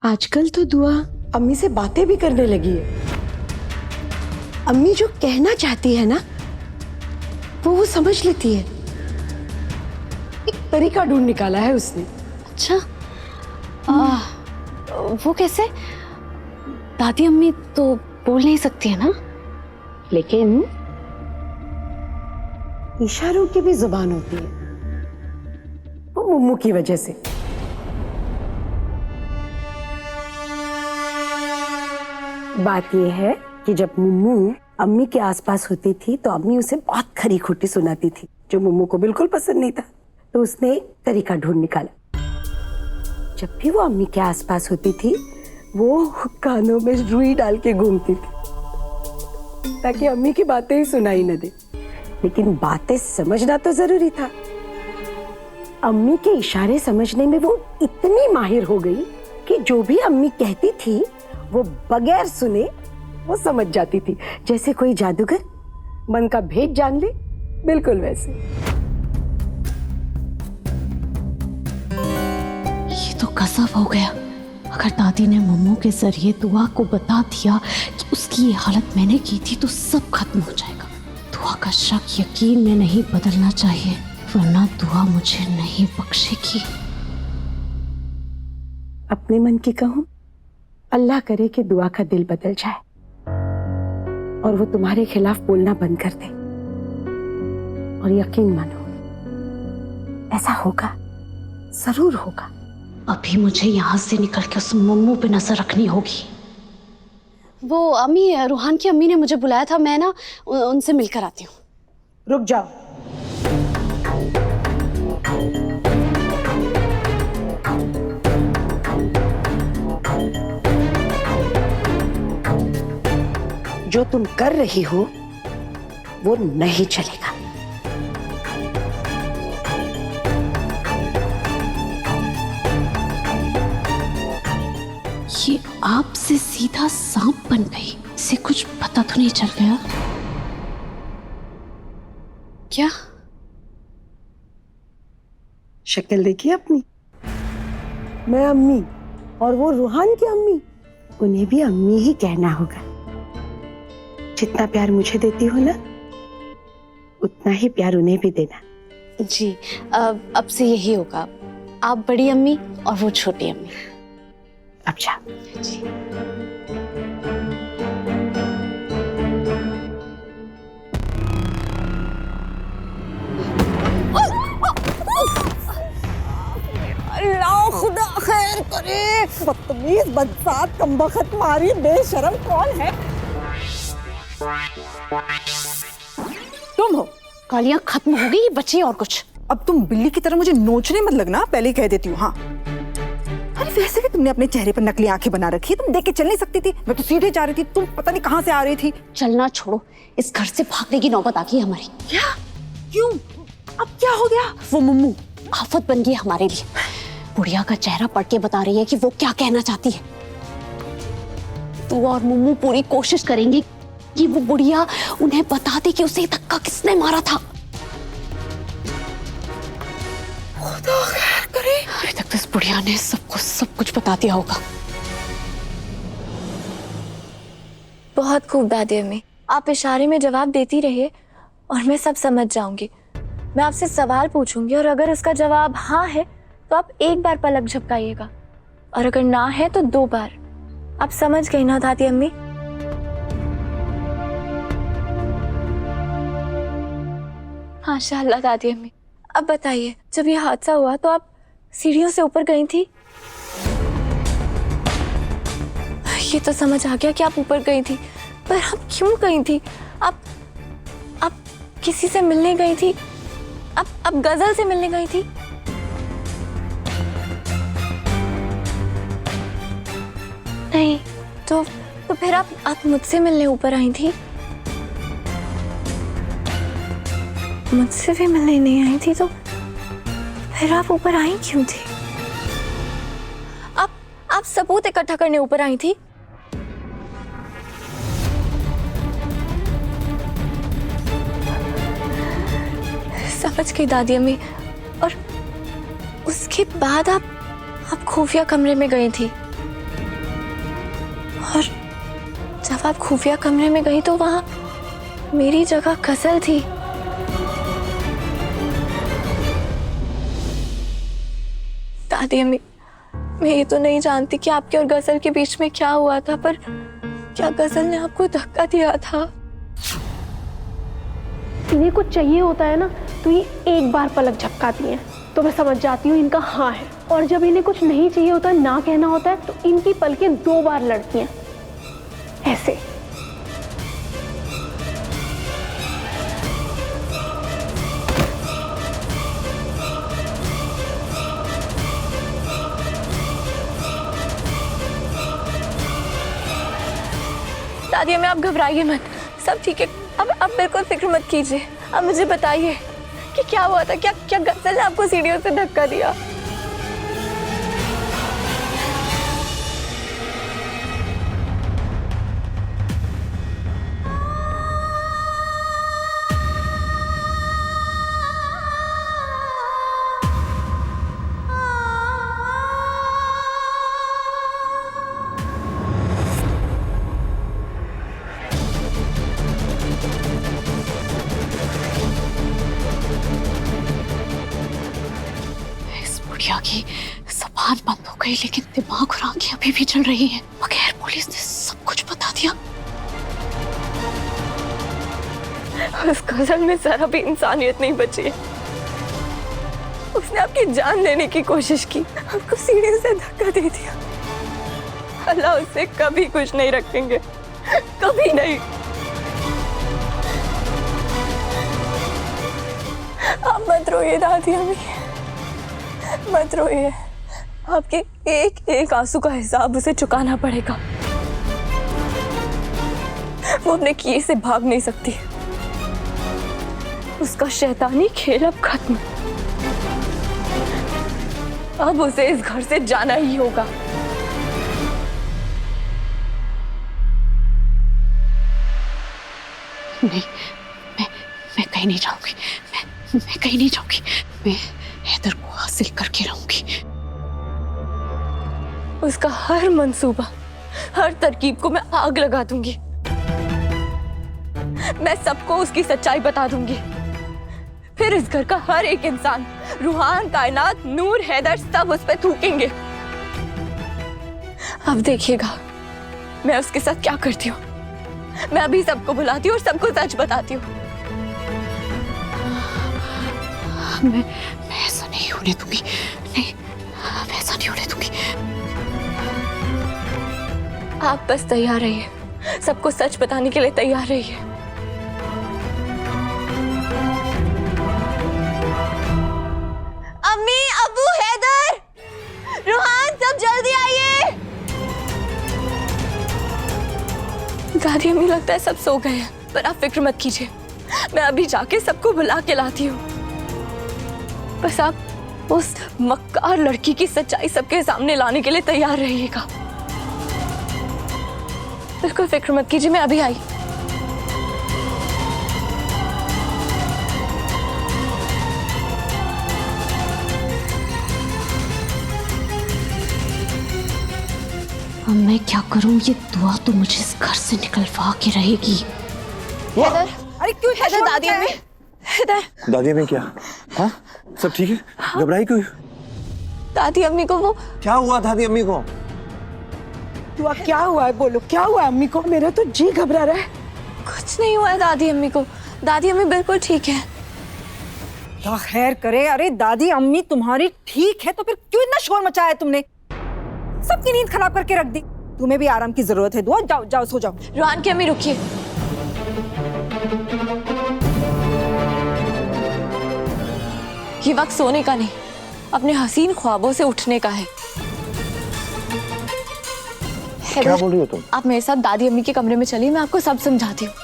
आजकल तो दुआ अम्मी से बातें भी करने लगी है। अम्मी जो कहना चाहती है ना वो समझ लेती है। एक तरीका ढूंढ निकाला है उसने। अच्छा, वो कैसे? दादी अम्मी तो बोल नहीं सकती है ना? लेकिन इशारों की भी जुबान होती है, वो मुम्मू की वजह से। बात यह है कि जब मुम्मू अम्मी के आसपास होती थी तो अम्मी उसे बहुत खरी खोटी सुनाती थी, जो मुम्मू को बिल्कुल पसंद नहीं था। तो उसने एक तरीका ढूंढ निकाला। जब भी वो अम्मी के आसपास होती थी वो कानों में रुई डाल के घूमती थी ताकि अम्मी की बातें ही सुनाई न दे। लेकिन बातें समझना तो जरूरी था। अम्मी के इशारे समझने में वो इतनी माहिर हो गई कि जो भी अम्मी कहती थी वो बगैर सुने वो समझ जाती थी, जैसे कोई जादूगर मन का भेद जान ले, बिल्कुल वैसे। ये तो गजब हो गया। अगर दादी ने मम्मू के जरिए दुआ को बता दिया कि उसकी ये हालत मैंने की थी तो सब खत्म हो जाएगा। दुआ का शक यकीन में नहीं बदलना चाहिए, वरना दुआ मुझे नहीं बख्शेगी। अपने मन की कहूं, अल्लाह करे कि दुआ का दिल बदल जाए और वो तुम्हारे खिलाफ बोलना बंद कर दे। और यकीन मानो ऐसा होगा, जरूर होगा। अभी मुझे यहाँ से निकल के उस मम्मू पे नजर रखनी होगी। वो अम्मी, रूहान की अम्मी ने मुझे बुलाया था, मैं ना उनसे मिलकर आती हूँ। रुक जाओ। जो तुम कर रही हो वो नहीं चलेगा। ये आपसे सीधा सांप बन गई, इसे कुछ पता तो नहीं चल गया क्या? शक्ल देखिए अपनी। मैं अम्मी और वो रूहान की अम्मी, उन्हें भी अम्मी ही कहना होगा। जितना प्यार मुझे देती हो ना उतना ही प्यार उन्हें भी देना। जी, अब से यही होगा। आप बड़ी अम्मी और वो छोटी अम्मी। अच्छा जी। अल्लाह खुदा खैर करे। बदतमीज, बदसात, कमबख्त, मारी, बेशरम कौन है? तुम हो। गालियां खत्म हो गई, बची और कुछ? अब तुम बिल्ली की तरह मुझे नोचने मत लगना, पहले ही कह देती हूँ। हाँ, अरे वैसे भी तुमने अपने चेहरे पर नकली आंखें बना रखी है, तुम देख के चल नहीं सकती थी? मैं तो सीधे जा रही थी, तुम पता नहीं कहाँ से आ रही थी। चलना छोड़ो, इस घर से भागने की नौबत आ गई हमारी। क्या? क्यों? अब क्या हो गया? वो मुम्मू आफत बन गई हमारे लिए। बुढ़िया का चेहरा पढ़ के बता रही है कि वो क्या कहना चाहती है। तू और मुम्मू पूरी कोशिश करेंगे कि वो बुढ़िया उन्हें बता दे कि उसे धक्का किसने मारा था। खुदा खैर करे। अभी तक तो इस बुढ़िया ने सबको सब कुछ बता दिया होगा। बहुत खूब दादी अम्मी, आप इशारे में जवाब देती रहिए और मैं सब समझ जाऊंगी। मैं आपसे सवाल पूछूंगी और अगर उसका जवाब हाँ है तो आप एक बार पलक झपकाइएगा और अगर ना है तो 2 बार। आप समझ गई ना दादी अम्मी? माशाअल्लाह दादी अम्मी। अब बताइए, जब ये हादसा हुआ तो आप सीढ़ियों से ऊपर गई थी? ये तो समझ आ गया कि आप ऊपर गई थी, पर आप क्यों गई थी? आप किसी से मिलने गई थी? आप गजल से मिलने गई थी? नहीं तो फिर आप मुझसे मिलने ऊपर आई थी? मुझसे भी मिलने नहीं आई थी तो फिर आप ऊपर आई क्यों थी? आप सबूत इकट्ठा करने ऊपर आई थी? समझ गई दादी अम्मी। और उसके बाद आप खुफिया कमरे में गई थी? और जब आप खुफिया कमरे में गई तो वहां मेरी जगह गजल थी। दादी अम्मी, मैं ये तो नहीं जानती कि आपके और गजल के बीच में क्या हुआ था, पर क्या गजल ने आपको धक्का दिया था? इन्हें कुछ चाहिए होता है ना तो ये एक बार पलक झपकाती हैं तो मैं समझ जाती हूँ इनका हाँ है, और जब इन्हें कुछ नहीं चाहिए होता, ना कहना होता है, तो इनकी पलकें 2 बार लड़ती हैं ऐसे। दादी अम्मी, आप घबराइए मत, सब ठीक है। अब बिल्कुल फिक्र मत कीजिए। अब मुझे बताइए कि क्या हुआ था, क्या गजल ने आपको सीढ़ियों से धक्का दिया? की ज़बान बंद हो गई, लेकिन दिमाग और आंखें अभी भी चल रही हैं। बगैर पुलिस ने सब कुछ बता दिया। उस गजल में जरा भी इंसानियत नहीं बची है। उसने आपकी जान लेने की कोशिश की, आपको सीढ़ी से धक्का दे दिया। अल्लाह उसे कभी कुछ नहीं रखेंगे, कभी नहीं। आप मत रोइए दादी अम्मी, मत रोइए। आपके एक एक आंसू का हिसाब उसे चुकाना पड़ेगा। वो अपने किए से भाग नहीं सकती। उसका शैतानी खेल अब खत्म। अब उसे इस घर से जाना ही होगा। नहीं, मैं कहीं नहीं जाऊंगी। मैं कहीं नहीं जाऊंगी। मैं हैदर को हासिल करके रहूंगी। उसका हर मंसूबा, हर तरकीब को मैं आग लगा दूंगी। मैं सबको उसकी सच्चाई बता दूंगी। फिर इस घर का हर एक इंसान, रूहान, कायनात, नूर, हैदर, सब उस पर थूकेंगे। अब देखिएगा मैं उसके साथ क्या करती हूँ। मैं अभी सबको बुलाती हूँ और सबको सच बताती हूँ। मैं ऐसा नहीं होने दूंगी। नहीं, मैं ऐसा नहीं होने दूंगी। आप बस तैयार रहिए, सबको सच बताने के लिए तैयार रहिए। अम्मी, अबू, हैदर, रूहान, सब जल्दी आइए। दादी अम्मी, लगता है सब सो गए हैं, पर आप फिक्र मत कीजिए। मैं अभी जाके सबको बुला के लाती हूँ। बस आप उस मक्कार लड़की की सच्चाई सबके सामने लाने के लिए तैयार रहिएगा। बिल्कुल फिक्र मत कीजिए, मैं अभी आई। अब मैं क्या करूं? ये दुआ तो मुझे इस घर से निकलवा के रहेगी। हैदर, अरे क्यों हैदर, दादी अम्मी, हैदर, दादी अम्मी क्या? हाँ, सब ठीक है? घबराई क्यों? दादी अम्मी को वो क्या हुआ दादी अम्मी को? दुआ, क्या हुआ है? बोलो, क्या हुआ अम्मी को? मेरा तो जी घबरा रहा है। कुछ नहीं हुआ है दादी अम्मी को। दादी अम्मी बिल्कुल ठीक है। क्या खैर करे। अरे दादी अम्मी तुम्हारी ठीक है तो फिर क्यों इतना शोर मचाया तुमने? सबकी नींद खराब करके रख दी। तुम्हें भी आराम की जरूरत है। दुआ, जाओ जाओ सो जाओ। रूहान की अम्मी रुकिए। ये वक्त सोने का नहीं, अपने हसीन ख्वाबों से उठने का है। क्या बोल रही हो तुम? आप मेरे साथ दादी अम्मी के कमरे में चलिए, मैं आपको सब समझाती हूँ।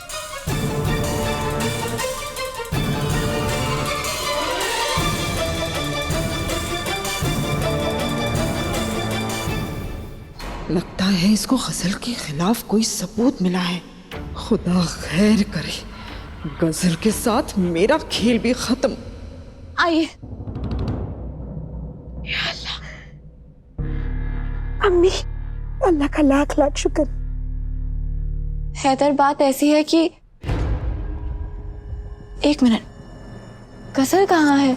लगता है इसको गजल के खिलाफ कोई सबूत मिला है। खुदा खैर करे, गजल के साथ मेरा खेल भी खत्म। आइए। अम्मी, अल्लाह का लाख लाख शुक्र। हैदर, बात ऐसी है कि एक मिनट, गजल कहाँ है?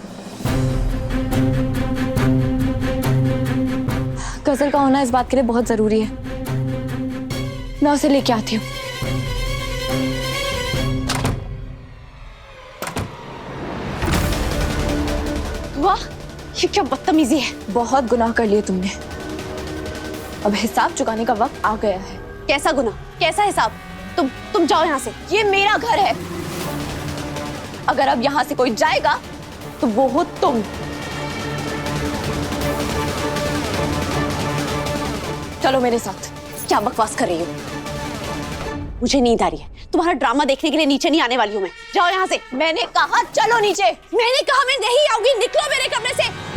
गजल का होना इस बात के लिए बहुत जरूरी है। मैं उसे लेके आती हूँ। वाह, ये क्या बदतमीजी है। बहुत गुनाह कर लिए तुमने, अब हिसाब चुकाने का वक्त आ गया है। कैसा गुनाह, कैसा हिसाब? तुम जाओ यहाँ से, ये मेरा घर है। अगर अब यहाँ से कोई जाएगा तो वो हो तुम। चलो मेरे साथ। क्या बकवास कर रही हो? मुझे नींद आ रही है, तुम्हारा ड्रामा देखने के लिए नीचे नहीं आने वाली हूँ मैं। जाओ यहाँ से। मैंने कहा चलो नीचे। मैंने कहा मैं नहीं आऊंगी, निकलो मेरे कमरे से।